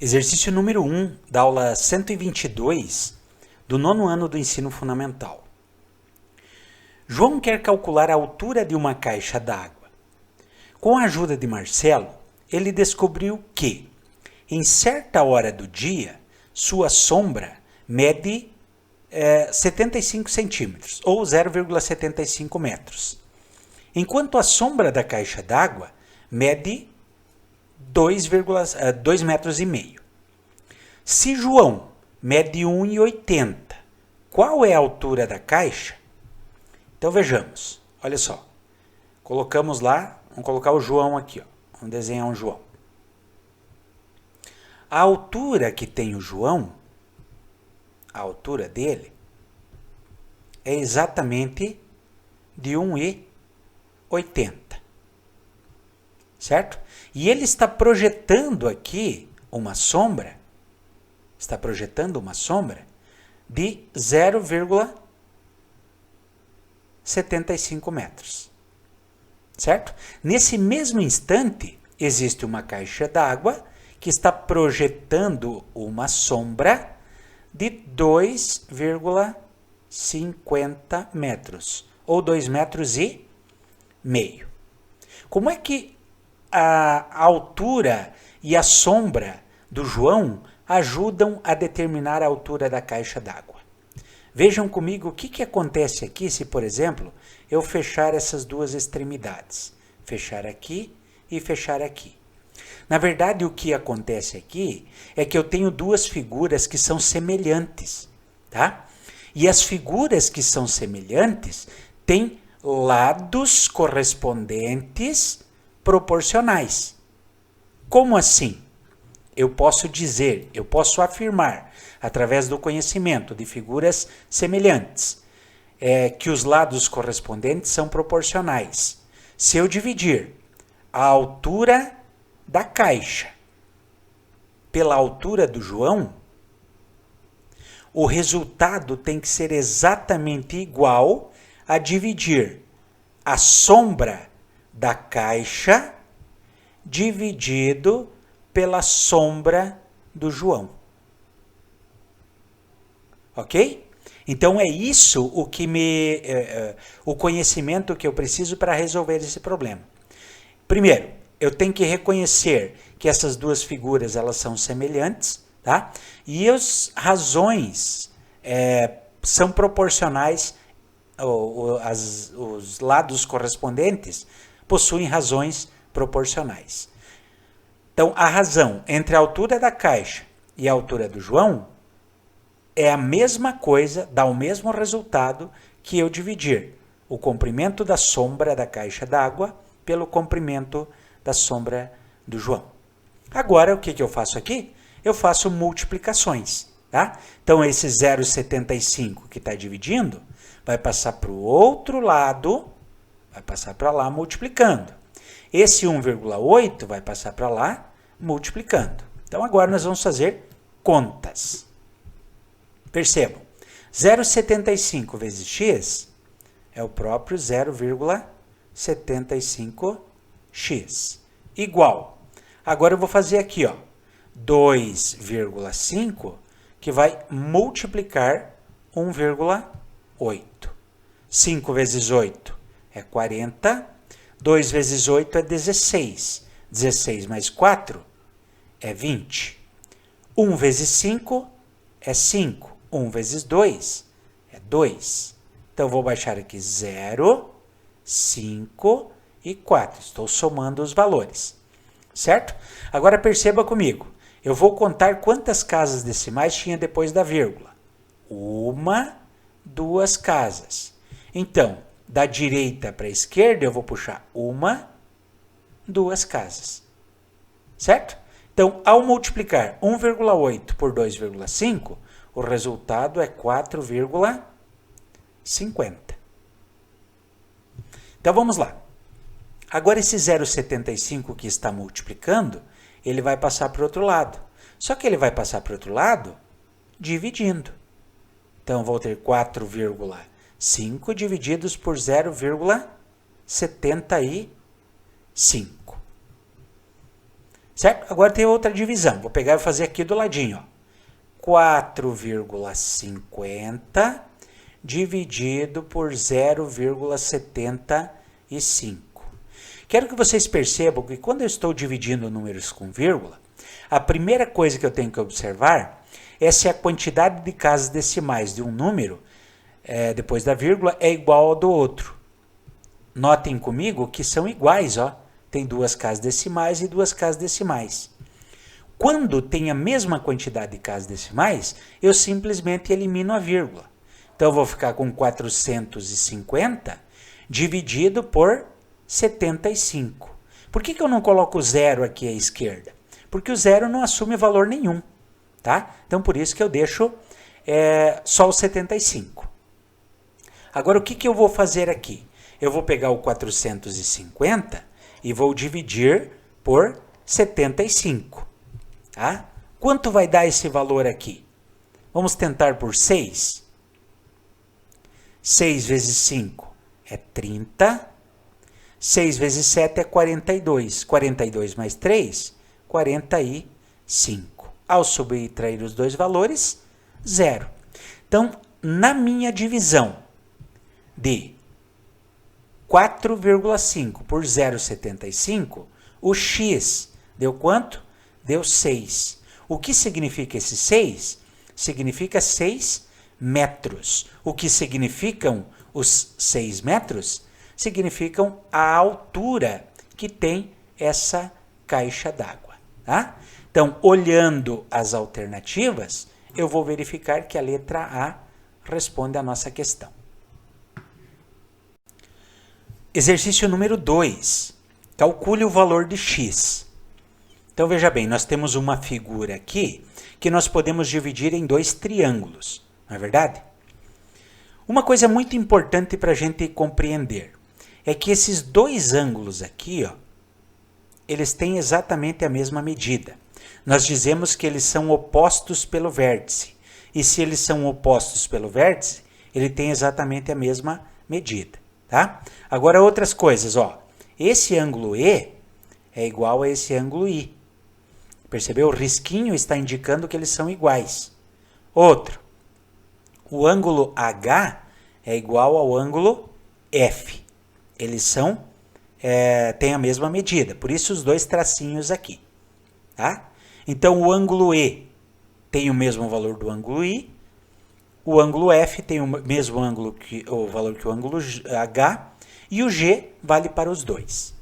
Exercício número 1 da aula 122 do nono ano do ensino fundamental. João quer calcular a altura de uma caixa d'água. Com a ajuda de Marcelo, ele descobriu que, em certa hora do dia, sua sombra mede 75 centímetros, ou 0,75 metros, enquanto a sombra da caixa d'água mede 2,5 metros. Se João mede 1,80, qual é a altura da caixa? Então vejamos, olha só. Colocamos lá, vamos colocar o João aqui, ó. Vamos desenhar um João. A altura que tem o João, a altura dele, é exatamente de 1,80. Certo? E ele está projetando aqui uma sombra, de 0,75 metros. Certo? Nesse mesmo instante, existe uma caixa d'água que está projetando uma sombra de 2,50 metros, ou 2,5 metros. Como é que a altura e a sombra do João ajudam a determinar a altura da caixa d'água? Vejam comigo o que acontece aqui se, por exemplo, eu fechar essas duas extremidades. Fechar aqui e fechar aqui. Na verdade, o que acontece aqui é que eu tenho duas figuras que são semelhantes, tá? E as figuras que são semelhantes têm lados correspondentes proporcionais. Como assim? Eu posso dizer, eu posso afirmar, através do conhecimento de figuras semelhantes, que os lados correspondentes são proporcionais. Se eu dividir a altura da caixa pela altura do João, o resultado tem que ser exatamente igual a dividir a sombra da caixa dividido pela sombra do João. Ok? Então é isso o conhecimento que eu preciso para resolver esse problema. Primeiro, eu tenho que reconhecer que essas duas figuras elas são semelhantes, tá? E as razões são proporcionais, os lados correspondentes possuem razões proporcionais. Então, a razão entre a altura da caixa e a altura do João é a mesma coisa, dá o mesmo resultado que eu dividir o comprimento da sombra da caixa d'água pelo comprimento da sombra do João. Agora, o que eu faço aqui? Eu faço multiplicações, tá? Então, esse 0,75 que está dividindo vai passar para o outro lado, vai passar para lá multiplicando. Esse 1,8 vai passar para lá multiplicando. Então, agora nós vamos fazer contas. Percebam, 0,75 vezes x é o próprio 0,75x. Igual. Agora eu vou fazer aqui, ó, 2,5 que vai multiplicar 1,8. 5 vezes 8 é 40. 2 vezes 8 é 16. 16 mais 4 é 20. 1 vezes 5 é 5. 1 vezes 2 é 2. Então, eu vou baixar aqui 0, 5 e 4. Estou somando os valores. Certo? Agora, perceba comigo. Eu vou contar quantas casas decimais tinha depois da vírgula. 1, 2 casas. Então, da direita para a esquerda, eu vou puxar 1, 2 casas. Certo? Então, ao multiplicar 1,8 por 2,5, o resultado é 4,50. Então, vamos lá. Agora, esse 0,75 que está multiplicando, ele vai passar para o outro lado. Só que ele vai passar para o outro lado dividindo. Então, vou ter 4,5 divididos por 0,75. Certo? Agora tem outra divisão. Vou pegar e fazer aqui do ladinho. Ó. 4,50 dividido por 0,75. Quero que vocês percebam que quando eu estou dividindo números com vírgula, a primeira coisa que eu tenho que observar é se a quantidade de casas decimais de um número, depois da vírgula, é igual ao do outro. Notem comigo que são iguais, ó. Tem duas casas decimais e duas casas decimais. Quando tem a mesma quantidade de casas decimais, eu simplesmente elimino a vírgula. Então, eu vou ficar com 450 dividido por 75. Por que eu não coloco zero aqui à esquerda? Porque o zero não assume valor nenhum. Tá? Então, por isso que eu deixo só o 75. Agora, o que eu vou fazer aqui? Eu vou pegar o 450 e vou dividir por 75. Tá? Quanto vai dar esse valor aqui? Vamos tentar por 6. 6 vezes 5 é 30. 6 vezes 7 é 42. 42 mais 3, 45. Ao subtrair os dois valores, 0. Então, na minha divisão de 4,5 por 0,75, o x deu quanto? Deu 6. O que significa esse 6? Significa 6 metros. O que significam os 6 metros? Significam a altura que tem essa caixa d'água. Tá? Então, olhando as alternativas, eu vou verificar que a letra A responde à nossa questão. Exercício número 2. Calcule o valor de x. Então, veja bem, nós temos uma figura aqui que nós podemos dividir em dois triângulos, não é verdade? Uma coisa muito importante para a gente compreender é que esses dois ângulos aqui, ó, eles têm exatamente a mesma medida. Nós dizemos que eles são opostos pelo vértice. E se eles são opostos pelo vértice, ele tem exatamente a mesma medida. Tá? Agora, outras coisas. Ó. Esse ângulo E é igual a esse ângulo I. Percebeu? O risquinho está indicando que eles são iguais. Outro. O ângulo H é igual ao ângulo F. Eles têm a mesma medida. Por isso, os dois tracinhos aqui. Tá? Então, o ângulo E tem o mesmo valor do ângulo I. O ângulo F tem o mesmo valor que o ângulo H. E o G vale para os dois.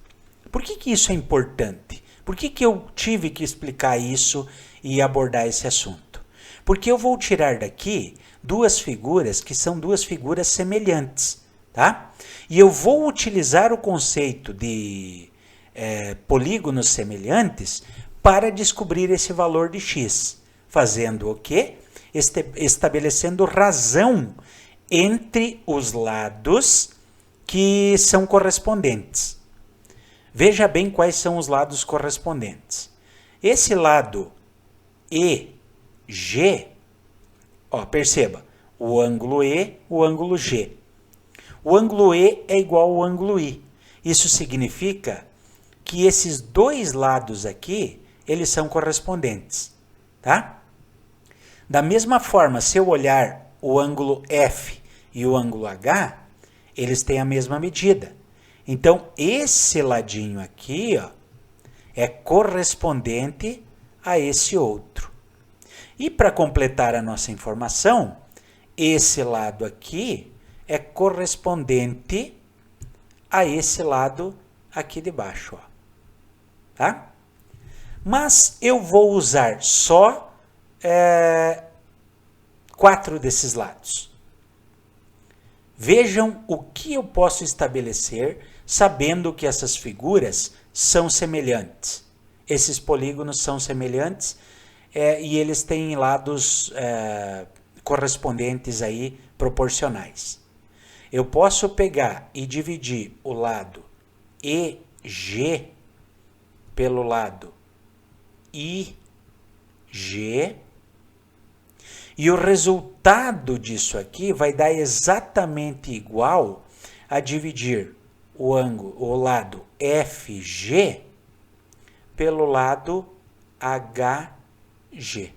Por que isso é importante? Por que eu tive que explicar isso e abordar esse assunto? Porque eu vou tirar daqui duas figuras que são duas figuras semelhantes. Tá? E eu vou utilizar o conceito de polígonos semelhantes para descobrir esse valor de x. Fazendo o quê? Estabelecendo razão entre os lados que são correspondentes. Veja bem quais são os lados correspondentes. Esse lado EG, ó, perceba, o ângulo E, o ângulo G. O ângulo E é igual ao ângulo I. Isso significa que esses dois lados aqui, eles são correspondentes. Tá? Da mesma forma, se eu olhar o ângulo F e o ângulo H, eles têm a mesma medida. Então, esse ladinho aqui, ó, é correspondente a esse outro. E para completar a nossa informação, esse lado aqui é correspondente a esse lado aqui de baixo. Ó. Tá? Mas eu vou usar só 4 desses lados. Vejam o que eu posso estabelecer sabendo que essas figuras são semelhantes. Esses polígonos são semelhantes e eles têm lados correspondentes aí, proporcionais. Eu posso pegar e dividir o lado EG pelo lado IG e o resultado disso aqui vai dar exatamente igual a dividir o lado FG pelo lado HG.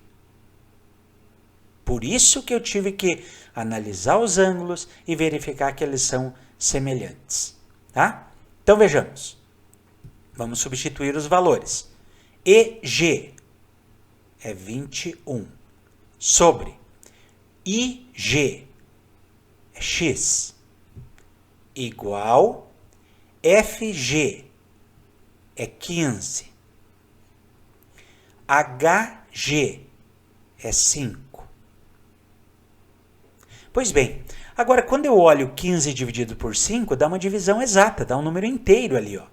Por isso que eu tive que analisar os ângulos e verificar que eles são semelhantes. Tá? Então vejamos. Vamos substituir os valores. EG é 21 sobre IG é X igual FG é 15. HG é 5. Pois bem, agora quando eu olho 15 dividido por 5, dá uma divisão exata, dá um número inteiro ali, ó.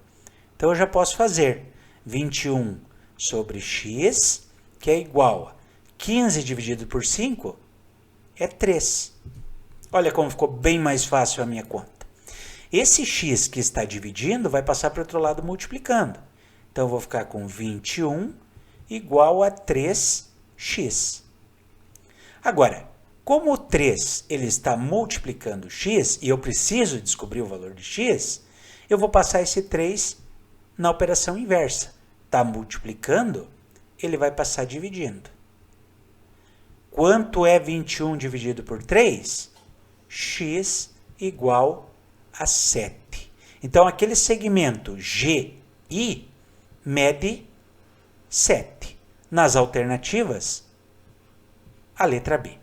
Então eu já posso fazer 21 sobre x, que é igual a 15 dividido por 5, é 3. Olha como ficou bem mais fácil a minha conta. Esse x que está dividindo vai passar para o outro lado multiplicando. Então eu vou ficar com 21 igual a 3x. Agora, como o 3 ele está multiplicando x, e eu preciso descobrir o valor de x, eu vou passar esse 3 na operação inversa. Está multiplicando, ele vai passar dividindo. Quanto é 21 dividido por 3? X igual a 7. Então, aquele segmento GI mede 7. Nas alternativas, a letra B.